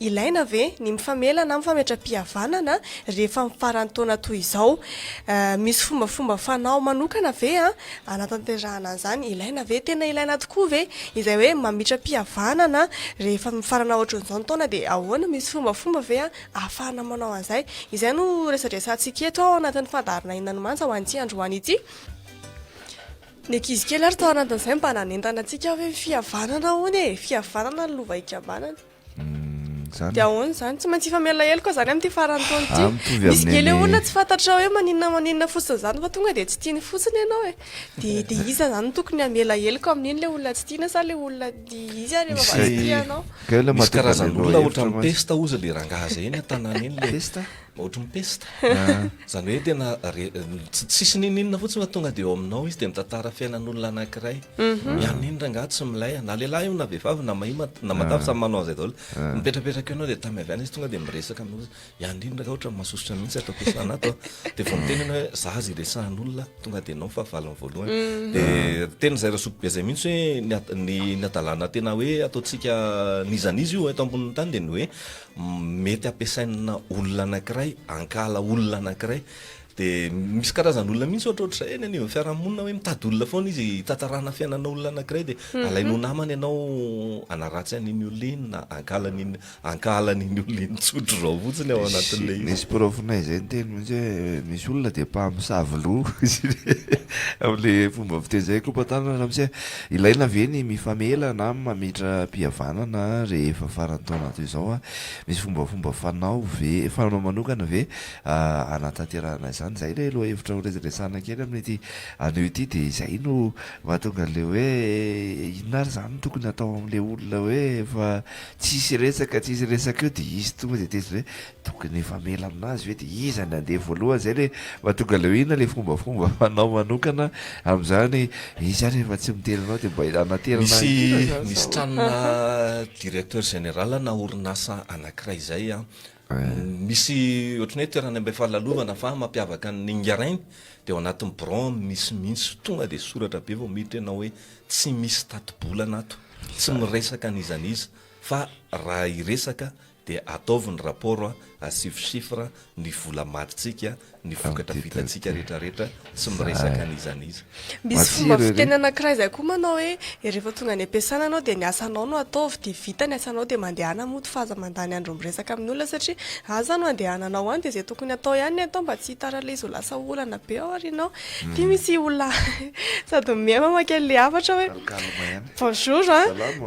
ilaina ve ny mifamela na mifametra-pihavanana rehefa mifarantaona toy izao? Misy fombafomba fanao manokana ve anatanterahana an'izany? Ilaina ve, tena ilaina tokoa ve izay hoe mamitra-pihavanana rehefa mifarana ohatran'izao ny taona dia ahoana, misy fombafomba ve ahafahana manao an'izay? Izay no resadresantsika eto ao anatin'ny fandaharana Inona no Manja ho an'ity androany ity. Ny ankizy kely ary tao anatin'izay mba nanentana antsika hoe fihavanana hono e, fihavanana ny lova ikambanana. Dia ahoana izany, tsy maintsy ifamela elo koa izany amin'ity farantaona ity. Misy kely olona tsy fantatra hoe maninona fotsiny izany fa tonga dia tsy tiany fotsiny ianao e. Dia iza izany no tokony hamela heloka amin'iny ilay olona tsy tiana sa ilay olona dia izy ary rehefa va tsy tianao? Misy karazan'olona ohatra mipesta ozy le rangaza eny an-tanàna eny le pesta. Ohatra mipesta. Izany hoe tena tsisy ninina fotsiny fa tonga dia eo aminao izy dia mitantara fiainan'olona anankiray. Mianiny rangaha tsy milay na lehilahy io na vehivavy na mahia na matavy samy manao azy daholo. Mipetrapetraka ianao dia tamy avy any izy tonga dia miresaka aminao. Ianiny rangaha ohatra mahasosotra mihitsy ato ampiasana ato. Dia vao miteny ianao hoe za azy iresahan'olona tonga dia ianao fahavalony voalohany. Dia tena izay rasoky be izay mihitsy hoe ny adalàna tena hoe ataontsika nizanizy io eto ambonin'ny tany dia ny hoe mety ampiasaina olona anankiray, ankala olona anankiray. Dia misy karazan'olona mihitsy ohatrohatra izay eny anivon'ny fiarahamonina hoe mitady olona foana izy tantarana fiainana olona anankiray dia alainao namany ianao anaratsy an'iny olona iny na ankala an'iny olona iny tsotro zao fotsiny ao anatin'ilay izy. Misy profona izay ny teny mihitsy hoe misy olona dia mpamosavy loha amin'ilay fomba fiteny izay kompatanana mihitsy hoe ilaina ve ny mifamela na mamitra-pihavanana rehefa farantaona toy izao misy fombafomba fanao ve fanao manokana ve anatanterahana izany zay ilay loha hevitra ho resadresana kely amin'ity anio ity dia izay no mahatonga an'ilay hoe inona ary izany tokony atao amin'ilay olona hoe efa tsisy resaka eo dia izy tonga dia tezitra hoe tokony ifamela aminazy hoe dia iza ny andeha voalohany zay le mahatonga an'ilay inona ilay fombafomba fanao manokana amin'izany izy ary efa tsy miteny anao dia mba anaterana misy tranona directeur général na orinasa anankiray izay misy ohatrany hoe toerana mba fahalalovanana fa mampiavaka ny ingarainy dia ao anatin'ny bron misy mihitsy tonga dia soratra be vao miditra ianao hoe tsy misy tati-bolana ato, tsy miresaka an'izaniza fa raha iresaka dia ataovy ny rapport asivy chiffre ny vola matintsika ny vokatra vitantsika rehetrarehetra tsy miresaka an'izaniza. Misy fomba fiteny anankiray izay koa manao hoe rehefa tonga any ampiasana anao dia ny asanao no ataovy dia vita ny asanao dia mandehana moa fa aza mandany andro miresaka amin'ny olona satria aza no andehananao any dia izay tokony atao ihany atao mba tsy hitarala izy ho lasa olana be ao ary ianao. Dia misy olona sady mihaima makely hafatra hoe bonjour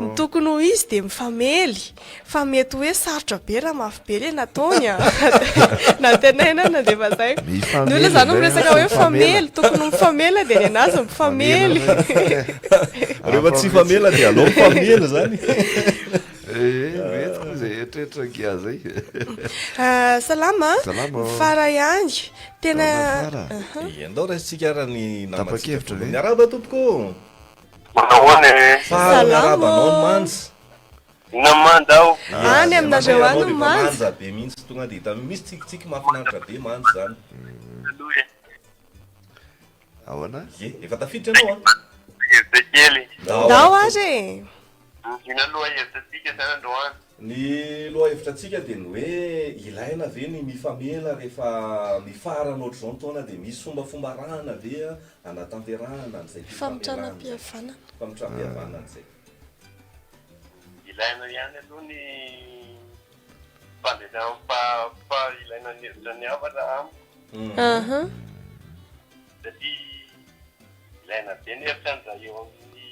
ny tokony ho izy dia mifamely fa mety hoe sarotra be raha mafy be le nataony na tenaina na dia fa zay ny olona izany no miresaka hoe mifamely, tokony mifamela dia ny anazy mifamely. Rehefa tsy famela dia alao mifamela zany. Metiko izay eritreretra ngia zay. Salama fara ihany tena andao raisitsika raha ny tapa-kevitra ve miaraba tompoko Manahoana miaraba anao ny manja namanda aho any aminareo any ny manja manja be mihitsy tonga dia hita misy tsikitsiky mahafinaritra be manja zany. ahoana Efa tafiditra ianao hevitra kely dao ary ina loha hevitrantsika zany androany. ny loha hevitrantsika dia ny hoe ilaina ve ny mifamela rehefa mifarana ohatr'izao ny taona dia misy fombafomba rahana ve anatanterahana an'izay famitranam-pihavanana famitram-pihavanana an'izay. Ilaina ihany aloha ny fandresana ilaina ny hevitra ny havatra amiko satria ilaina be ny hevitra an'izay eo amin'ny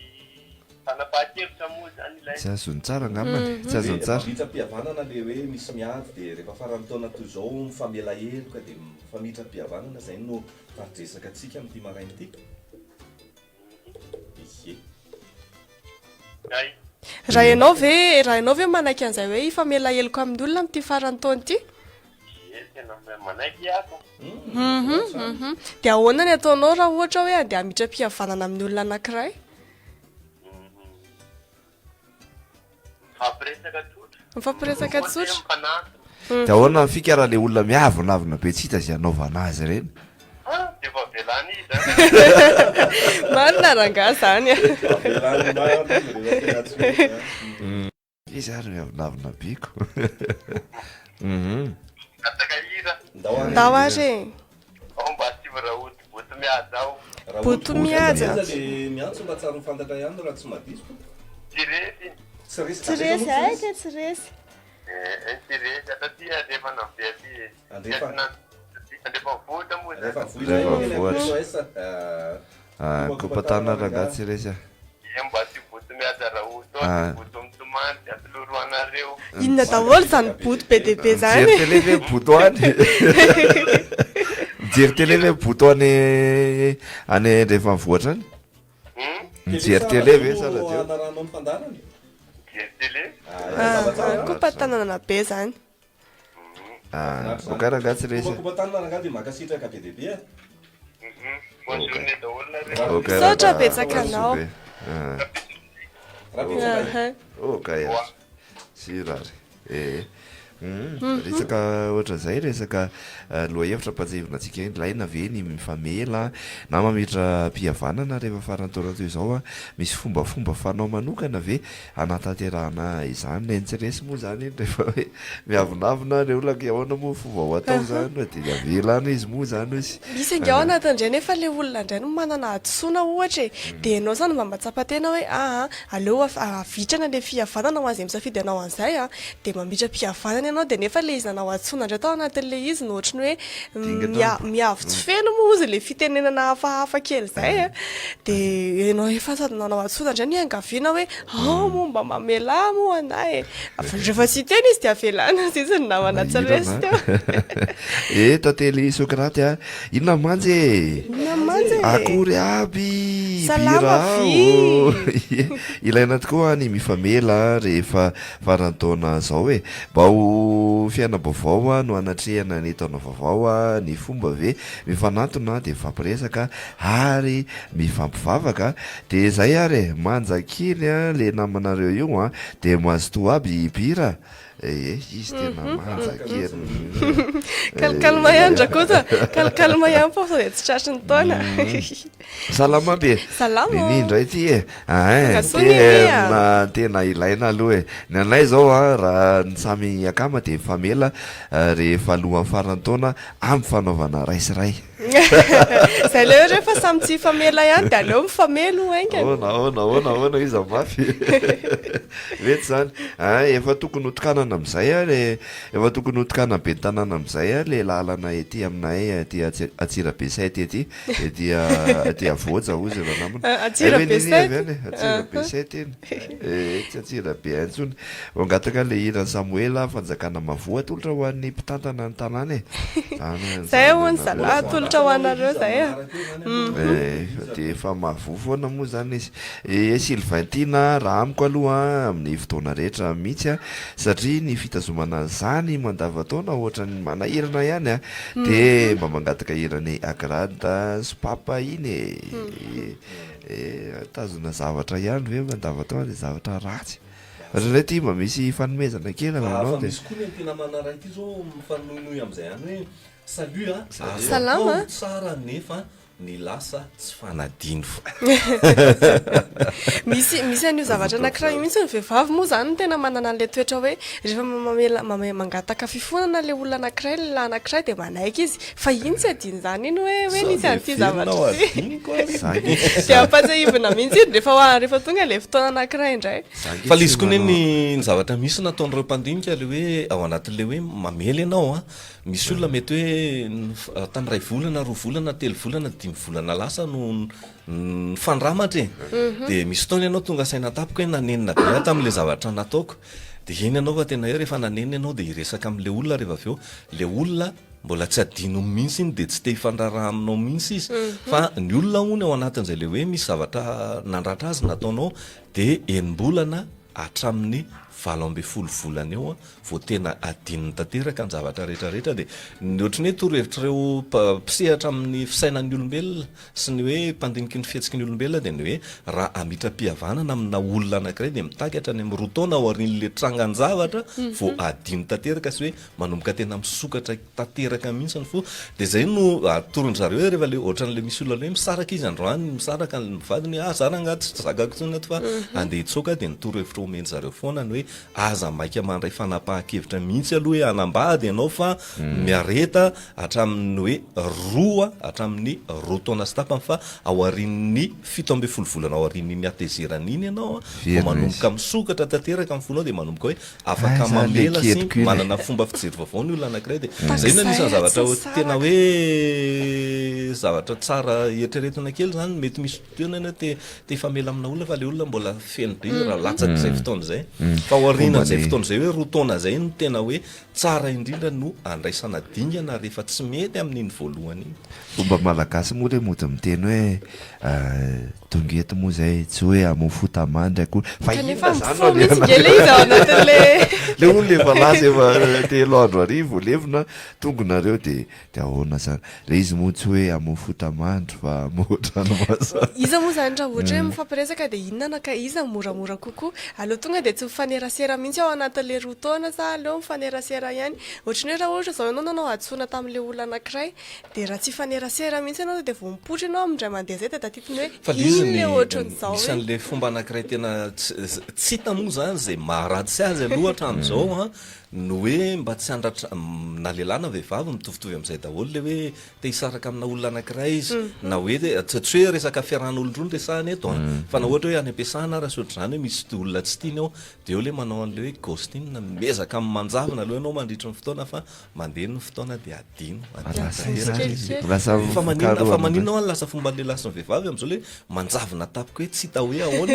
fanapahan-kevitra moa zany ilaina. tsy azony tsara angambany tsy azony tsara famitra-pihavanana le hoe misy miady dia rehefa farany taona toy izao mifamela heloka dia famitra-pihavanana izay no faridresaka antsika amin'ity maraina ity. raha ianao ve manaiky an'izay hoe ifamela heloka amin'ny olona amin'ity farany taona ity? Tena manaiky ako. Dia ahoana ny ataonao raha ohatra hoe andeha hamitra-pihavanana amin'ny olona anankiray? Mifampiresaka tsotra. dia ahoana fika raha le olona miavonavina be tsy hita izay anaovana azy ireny. Dia efa velany izy marina rangaha zany izy ary miavinavina biko ataka hira ndao ary ao mba sivy rahoty boto mihaja ao boto mihaja le miantso mba tsara mifantatra ihany raha tsy madiso tsy resy tsy resy aika tsy resy tsy resy atatia rehefa navea ty Andrefa vohitra moa rehefa Rehefa vohitra kopatana ranga tsy resy mba sy boto mihaja rahoty ao boto mitomany atoloroanareo inona daholo zany boto be deaibe zany mijery tele ve boto any mijery tele ve boto any rehefa mivoatra any mijery tele ve sarateo anarano mpandarany jery tele kopatanana be zany okaranga tsy resy kopatanana ranga dia makasitraka be deaibe bonjourné daholo nareo Saotra betsaka anao oka sy rary resaka ohatran'izay resaka loha hevitra mpanjevina antsika ilaina ve ny mifamela na mamitra mpihavanana rehefa farantaona toy izao a misy fombafomba fanao manokana ve anatanterahana izany ny tsy resy moa zany iny rehefa hoe miavinavina re olona ke ahoana moa fomba ho atao zany dia avelana izy moa zany izy misy ange ao anatin'indray nefa le olona indray no manana adsoina ohatra dia ianao zany mba matsapatena hoe aleo avitrana le fihavanana ho azy misafidy anao an'izay a dia mamitra mpihavanana ianao dia nefa le izy nanao adsoina indray tao anatin'le izy no ohatrany hoe miavo tsy feno moa izy le fitenenana hafahafa kely zay a dia ianao efa sady nanao adsoina indray ny angaviana hoe momba mamela moa anahy rehefa tsy teny izy dia avelana izy ny namana tsy resy teo tantely Sokraty a inona manje akory aby salama ilaina tokoa ny mifamela rehefa farantaona zao hoe mba ho fiainam-baovao no anatrehana ny taona vaovao a ny fomba ve mifanatona dia mifampiresaka ary mifampivavaka dia zay ary manjakely a le namanareo io a dia mazotoa aby pira izy tena manjakely kalkalma ihany drakota kalkalma ihany fa dia tsy tratry ny taona salama be nini indray ty tena ilaina aloha ny anay zao a raha ny samy akama dia mifamela rehefa alohan'ny farantaona amin'ny fanaovana raisiray zay le rehefa samy tsy famela ihany dia aleo mifamelo ahoana izy amafy mety zany efa tokony hotokanana amizay a efa tokony hotokana be tanàna amizay a le lalana ety aminay aty Atsirabesay ety aty avoja ozy raha namana Atsirabesay teny tsy Atsirabe antsony angataka le hirany Samoela fanjakana mavoa tolotra ho an'ny mpitantana ny tanàna zay hony zala tolotra ho anareo zay dia efa mavoa foana moa zany izy Sylvaintina raha amiko aloha amin'ny fotoana rehetra mihitsy a satria ny fitazomana zany mandavataona ohatra ny manahirana ihany a dia mba mangataka hirany agrada sy papa iny tazona zavatra ihany ve mandavataona dia zavatra ratsy ohatran'izay ty mba misy fanomezana kely aminao dia misy koa ny tena manara ity zao mifanonoy am'izay any hoe salut salama tsara nefa ny lasa tsy fanadino fa misy an'io zavatra anankiray mihitsy ny vehivavy moa zany no tena manana an'le toetra hoe rehefa mangataka fifonana le olona anankiray le lahy anankiray dia manaiky izy fa iny tsy adiny zany iny hoe nisy an'ity zavatra ty dia ampatsahivina mihitsy iny rehefa tonga le fotoana anankiray indray fa le izy koa ny zavatra misy nataon'ireo mpandinika le hoe ao anatin'le hoe mamela ianao a misy olona mety hoe tamin'ny ray volana roa volana telo volana dimy volana lasa no fandramatra dia misy taona ianao tonga saina tapika hoe nanenina be tamin'le zavatra nataoko dia eny ianao fa tena hoe rehefa nanenina ianao dia hiresaka amin'le olona rehefa avy eo le olona mbola tsy adino mihitsy iny dia tsy te hifandraraha aminao mihitsy izy fa ny olona hony ao anatin'izay le hoe misy zavatra nandratra azy nataonao dia enim-bolana hatramin'ny 7 volana eo vao tena adininy tanteraka ny zavatra rehetrarehetra dia ny ohatrany hoe torohevitrareo mpisehatra amin'ny fisainan'ny olombelona sy ny hoe mpandiniky ny fihetsiky ny olombelona dia ny hoe raha amitra mpihavanana amina olona anankiray dia mitakatra ny amin'ny roa taona ao arin'le trangany zavatra vao adiny tanteraka sy hoe manomboka tena misokatra tanteraka mihitsiny fo dia zay no atorony zareo hoe rehefa le ohatran'le misy olona hoe misaraka izy androany misaraka ny mivadiny zara angaty tsy zakako tsony ato fa andeha hitsoaka dia ny torohevitra omeny zareo foana ny hoe aza maika mandray fanapahan-kevitra mihitsy aloha hoe anambady ianao fa miareta hatramin'ny hoe roa hatramin'ny roa taona sy tapany fa ao arin'ny 17 volana ao arin'iny atezerana iny ianao a manomboka misokatra tanteraka amin'ny fonao dia manomboka hoe afaka mamela sy manana fomba fijery vaovao ny olona anankiray dia zay na nisany zavatra tena hoe zavatra tsara eritreretina kely zany mety misy fotoana te famela amina olona fa le olona mbola feno be raha latsaky zay fotoana zay fa aoriana zay fotoana zay hoe roa taona zay no tena hoe tsara indrindra no andraisana dingana rehefa tsy mety amin'iny voalohany iny. Fomba malagasy moa le mody miteny hoe tongety moa zay tsy hoe amofota mandry akory fa kanefa mifoha mihitsy ngele izy ao anatin'le le olona efa lasa efa telo andro arivo levona tongonareo de ahoana zany le izy moa tsy hoe amofota mandry fa amoatranomasana iza moa zany raha ohatra hoe mifampiresaka dia inona ka iza moramora kokoa aloha tonga dia tsy mifanerasera mihitsy ao anatin'le roa taona sa aleo mifanerasera ihany ohatrany hoe raha ohatra zao ianao nanao adsoina tamin'le olona anankiray dia raha tsy fanerasera mihitsy ianao dia vao mipotra ianao amindray mandeha zay dia tatitiny hoe inona ohatran'izao isan'le fomba anankiray tena tsy hita moa zany zay maharatsy azy aloha hatramin'izao a no hoe mba tsy handratra na lehilahy na vehivavy mitovitovy amin'izay daholo le hoe te hisaraka amina olona anankiray izy na hoe tsy hoe resaka fiarahan'olondro ny resahany eto fa na ohatra hoe any ampiasana raha sotry zany hoe misy olona tsy tiany ao dia eo le manao an'le hoe gostine miezaka amin'ny manjavina aloha ianao mandritry ny fotoana fa mandeha ny fotoana dia adino fa maninona ao lasa fomba le lasa ny vehivavy amin'izao le manjavina tapika hoe tsy hita hoe ahoana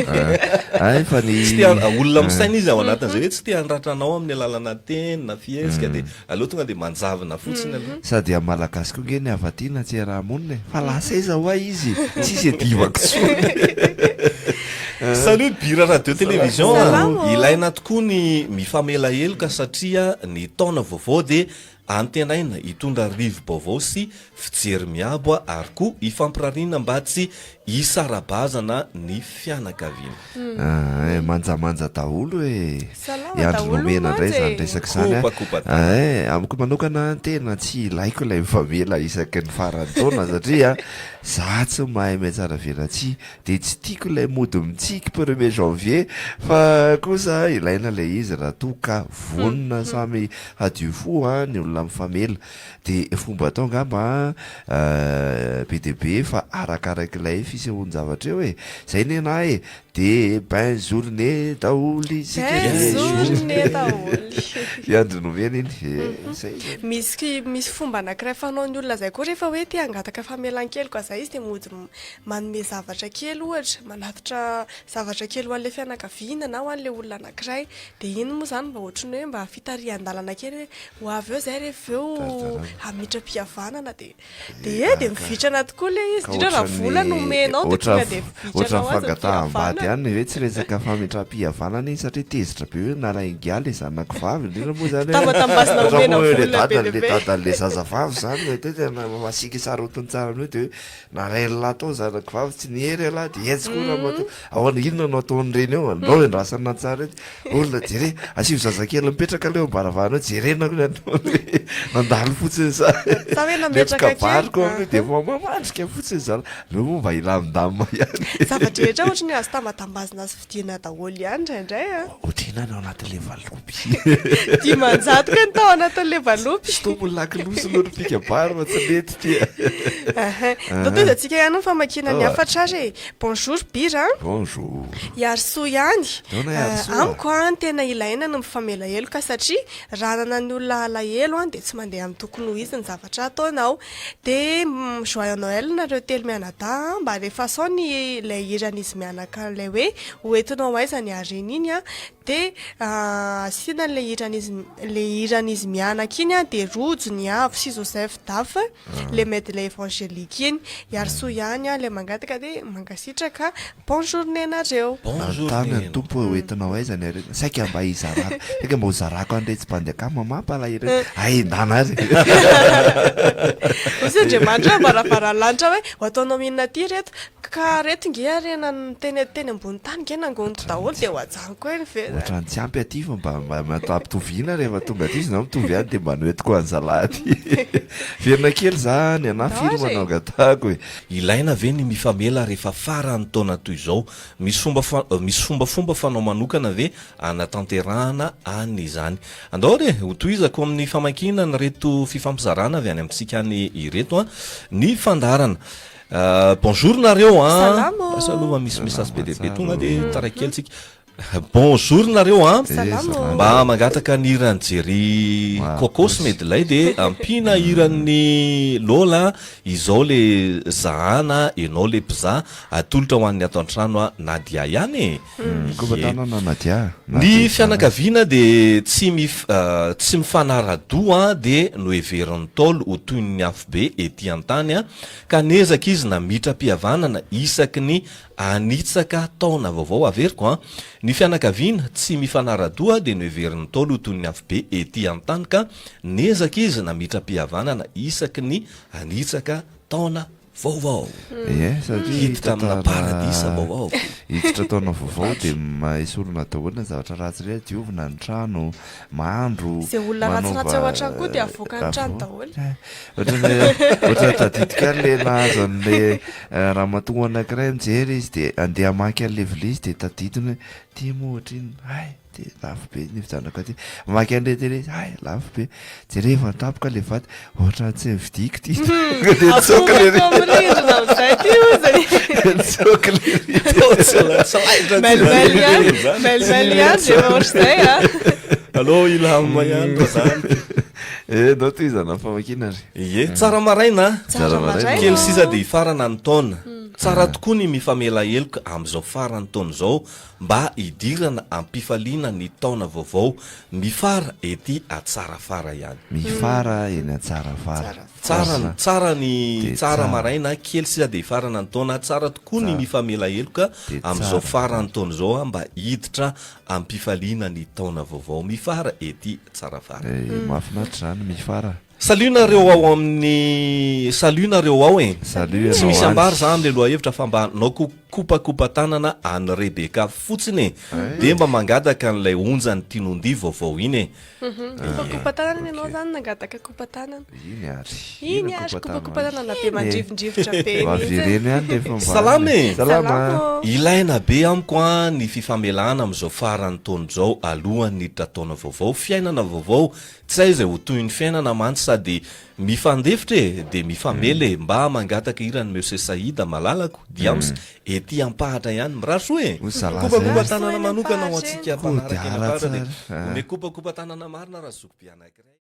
olona misaina izy ao anatin'izay hoe tsy te handratranao amin'ny alalana tena fiesika dia aloha tonga dia manjavina fotsiny aloha sady amalagasy koa nge ny avatiana tsy arahamonina fa lasa iza hoa izy tsisy adivako salut bira radio télévision ilaina tokoa ny mifamela heloka satria ny taona vaovao dia antenaina hitondra rivo vaovao sy fijery miabo ary koa hifampirariana mba tsy hisarabazana ny fianakaviana manjamanja daholo hoe iandro nomena indray zany resaka zany amiko manokana tena tsy ilaiko ilay mifamela isaky ny farany taona satria za tsy mahay tsara velatsy dia tsy tiako ilay mody mitsiky 1er janvier fa kosa ilaina ilay izy raha toka vonona samy hadio fo ny olona mifamela dia fomba atao ngamba be dia be fa arakarak'ilay fisehoany zavatra eo zay ny anahy dia bain journée daholy iandro nomena iny misy fomba anankiray fanaony olona zay koa rehefa hoe te hangataka famelan-kely koa zay izy dia mody manome zavatra kely ohatra manatitra zavatra kely ho an'le fianakaviana na ho an'le olona anankiray dia iny moa zany mba ohatrany hoe mba fitarihan-dalana kely ho avy eo zay rehefa eo hamitra-pihavanana dia mivitrana tokoa le izy indrindra raha vola nomenao dia tonga dia vitrana fangataha-bady ihany hoe tsy resaka famitra-pihavanana iny satria tezitra be hoe nalaingia le zanakivavy indrindra moa zany le dadan'le zazavavy zany tena masika sara otony tsara ny hoe dia hoe narailalahy tao zanakivavy tsy nihery alahy dia etsiko ahoana inona no ataon'ireny eo anao endrasana tsara ety olona jere asio zazakely mipetraka leo ambaravarana jerena nandalo fotsiny zanetika bariko dia mamandrika fotsiny zany leo moa mba ilamindamina ihany zavatra rehetra ohatra ny azo tamatambazina azy fidiana daholo ihany indraindray ohatrina ao anatin'le valopy dimanjato ka ny tao anatin'le valopy sy tombony lakilosi loatra pika bary fa tsy mety tia totoizy atsika ihany ny famakina ny afatra ary bonjour bira bonjour iarso ihany amiko any tena ilaina no mifamela heloka satria raha nana ny olona alahelo dia tsy mandeha amin'ny tokony ho izy ny zavatra ataonao dia joyeux Noël nareo telo mianadahy mba rehefa sao ny ilay iran'izy mianaka ilay hoe hoentinao aiza ny areny iny dia asiana le iran'izy mianaka iny dia rojo ny avo sy Joseph Daf le mety le évangélique iny iarso ihany le mangataka dia mangasitraka bon journée nareo tany ny tompo hoentinao aiza ny areny saika mba hizarako saika mba ho zarako andray tsy mpandeaka mamapalahireny aindana ary osy andriamanitra mba rahavaralanitra hoe ho ataonao mihinana ty reto ka retinge rena teny ambony tany ke nangonito daholo dia ho ajanoko eny ve ohatrany tsy ampy aty fa mba matampitoviana rehefa tonga aty izy nao mitovy any dia mba noetiko anjalady verina kely zany ana firy manao gatako e ilaina ve ny mifamela rehefa farany taona toy izao misy fombafomba fanao manokana ve anatanterahana any izany andao re ho toizako amin'ny famankina ny reto fifampizarana avy any amintsika any ireto a ny fandarana bonjour nareo salova misy message be deaibe tonga de tarakelitsika bonjour nareo mba mangataka ny irany jery kokosy medilay de ampina iran'ny lola izao le zahana enao le mpiza atolotra ho an'ny ato an-trano a nadia ihany ny fianakaviana de tsy mifanaradoa de no heverin'ny taolo ho toy ny afo be ety an-tany a ka nezaka izy na mitra-pihavanana isaky ny anitsaka taona vaovao averiko a ny fianakaviana tsy mifanaradoa de no heverin'ny taolo ho toy ny afo be ety an-tany ka nezaka izy na mitra-pihavanana isaky ny anitsaka taona vaovao hiditra amina paradisa vaovao hiditra taona vaovao dia mahisy olona daholo ny zavatra ratsy re diovina ny trano mahandro zay olona ratsiratsy ao an-trano koa dia avoaka ny trano daholo ohatra tadidika le nahazo an'le ramatoa anankiray mijery izy dia andeha amaky an'le vilia izy dia tadidiny hoe tia mohatra iny ay de lafo be ny fijanaka aty maky an'le tele ay lafo be je rehefa tapoka le vaty ohatra tsy mividiko ty allo ilama ihany zany nao toy izana famakina ry ie tsara maraina kely sisa de hifarana ny taona tsara tokoa ny mifamela heloka amin'izao farany taona izao mba hidirana ampifaliana ny taona vaovao mifara ety atsarafara ihany mifara eny atsarafara tsara ny tsara maraina kely sisa de hifarana ny taona tsara tokoa ny mifamela heloka amin'izao farany taona izao mba hiditra ampifaliana ny taona vaovao mifara ety tsarafara mahafinaritra zany mifara salunareo ao amin'ny salunareo ao e tsy misy ambary za am'le loha hevitra fa mba nao kopakopa tanana any Rebeka fotsiny e de mba mangataka n'lay onjany tinondy vaovao iny e kopakopa tanana ianao zany nangataka kopa tanana iny ary kopakopa tanana be mandrivondrivotra be avereno ihany rehefa salama e salama ilaina be amiko a ny fifamelana am'izao farany taona zao alohan'ny hiditra taona vaovao fiainana vaovao tsy hay zay ho toy ny fiainana mantsy sady mifandefitra e de mifamely mba mangataka irany Monsieur Saïda malalako diams ety ampahatra ihany miraso e kopakopa tanana manokana ho antsika mpanaraka eny afara de me kopakopa tanana marina raha zokom-pianankiray